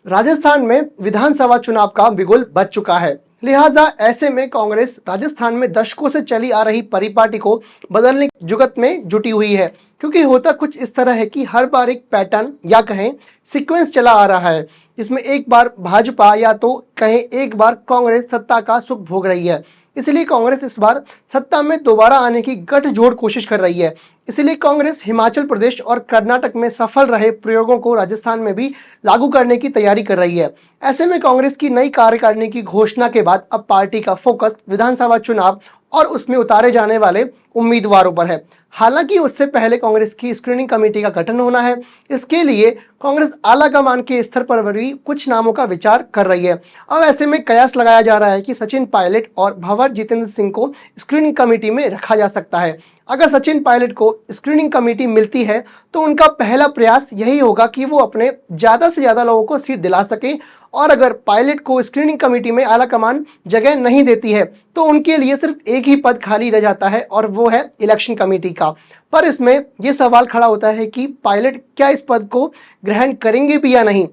राजस्थान में विधानसभा चुनाव का बिगुल बज चुका है। लिहाजा ऐसे में कांग्रेस राजस्थान में दशकों से चली आ रही परिपाटी को बदलने की जुगत में जुटी हुई है, क्योंकि होता कुछ इस तरह है कि हर बार एक पैटर्न या कहें सीक्वेंस चला आ रहा है, जिसमें एक बार भाजपा या तो कहें एक बार कांग्रेस सत्ता का सुख भोग रही है। इसलिए कांग्रेस इस बार सत्ता में दोबारा आने की गठजोड़ कोशिश कर रही है। इसलिए कांग्रेस हिमाचल प्रदेश और कर्नाटक में सफल रहे प्रयोगों को राजस्थान में भी लागू करने की तैयारी कर रही है। ऐसे में कांग्रेस की नई कार्यकारिणी की घोषणा के बाद अब पार्टी का फोकस विधानसभा चुनाव और उसमें उतारे जाने वाले उम्मीदवारों पर है। हालांकि उससे पहले कांग्रेस की स्क्रीनिंग कमेटी का गठन होना है। इसके लिए कांग्रेस आलाकमान के स्तर पर भी कुछ नामों का विचार कर रही है। अब ऐसे में कयास लगाया जा रहा है कि सचिन पायलट और भंवर जितेंद्र सिंह को स्क्रीनिंग कमेटी में रखा जा सकता है। अगर सचिन पायलट को स्क्रीनिंग कमेटी मिलती है तो उनका पहला प्रयास यही होगा कि वो अपने ज्यादा से ज्यादा लोगों को सीट दिला सके, और अगर पायलट को स्क्रीनिंग कमेटी में आलाकमान जगह नहीं देती है तो उनके लिए सिर्फ एक ही पद खाली रह जाता है, और वो है इलेक्शन कमेटी का। पर इसमें यह सवाल खड़ा होता है कि पायलट क्या इस पद को ग्रहण करेंगे भी या नहीं।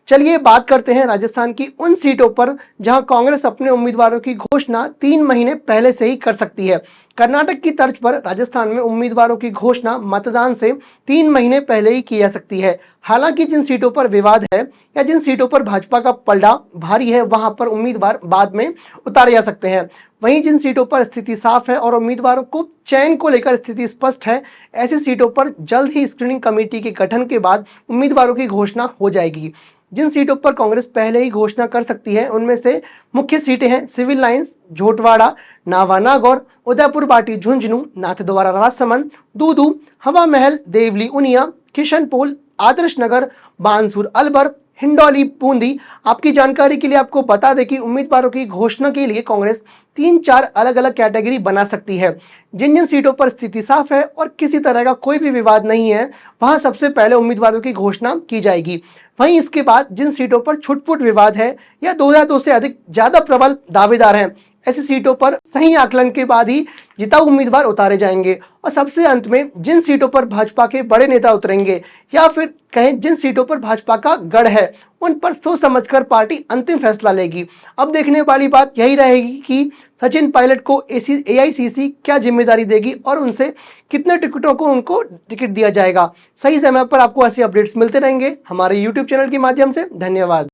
चलिए बात करते हैं राजस्थान की उन सीटों पर जहां कांग्रेस अपने उम्मीदवारों की घोषणा 3 महीने पहले से ही कर सकती है। कर्नाटक की तर्ज पर राजस्थान में उम्मीदवारों की घोषणा मतदान से 3 महीने पहले ही की जा सकती है। हालांकि जिन सीटों पर विवाद है या जिन सीटों पर भाजपा का पलड़ा भारी है, वहां पर उम्मीदवार बाद में उतारे जा सकते हैं। वहीं जिन सीटों पर स्थिति साफ है और उम्मीदवारों को चयन को लेकर स्थिति स्पष्ट है, ऐसी सीटों पर जल्द ही स्क्रीनिंग कमेटी के गठन के बाद उम्मीदवारों की घोषणा हो जाएगी। जिन सीटों पर कांग्रेस पहले ही घोषणा कर सकती है उनमें से मुख्य सीटें हैं सिविल लाइंस झोटवाड़ा, नावा नागौर, उदयपुर बाटी झुंझुनू, नाथद्वारा राजसमंद, दूदू, हवा महल, देवली उनिया, किशनपोल, आदर्श नगर, बानसूर अलवर, हिंडौली बूंदी। आपकी जानकारी के लिए आपको बता दें कि उम्मीदवारों की घोषणा के लिए कांग्रेस 3-4 अलग अलग कैटेगरी बना सकती है। जिन जिन सीटों पर स्थिति साफ है और किसी तरह का कोई भी विवाद नहीं है, वहां सबसे पहले उम्मीदवारों की घोषणा की जाएगी। वहीं इसके बाद जिन सीटों पर छुटपुट विवाद है या 2 से अधिक ज्यादा प्रबल दावेदार हैं, ऐसी सीटों पर सही आकलन के बाद ही जिताऊ उम्मीदवार उतारे जाएंगे। और सबसे अंत में जिन सीटों पर भाजपा के बड़े नेता उतरेंगे या फिर कहें जिन सीटों पर भाजपा का गढ़ है, उन पर सोच समझकर पार्टी अंतिम फैसला लेगी। अब देखने वाली बात यही रहेगी कि सचिन पायलट को एआईसीसी क्या जिम्मेदारी देगी और उनसे कितने टिकटों को उनको टिकट दिया जाएगा। सही समय पर आपको ऐसे अपडेट्स मिलते रहेंगे हमारे यूट्यूब चैनल के माध्यम से। धन्यवाद।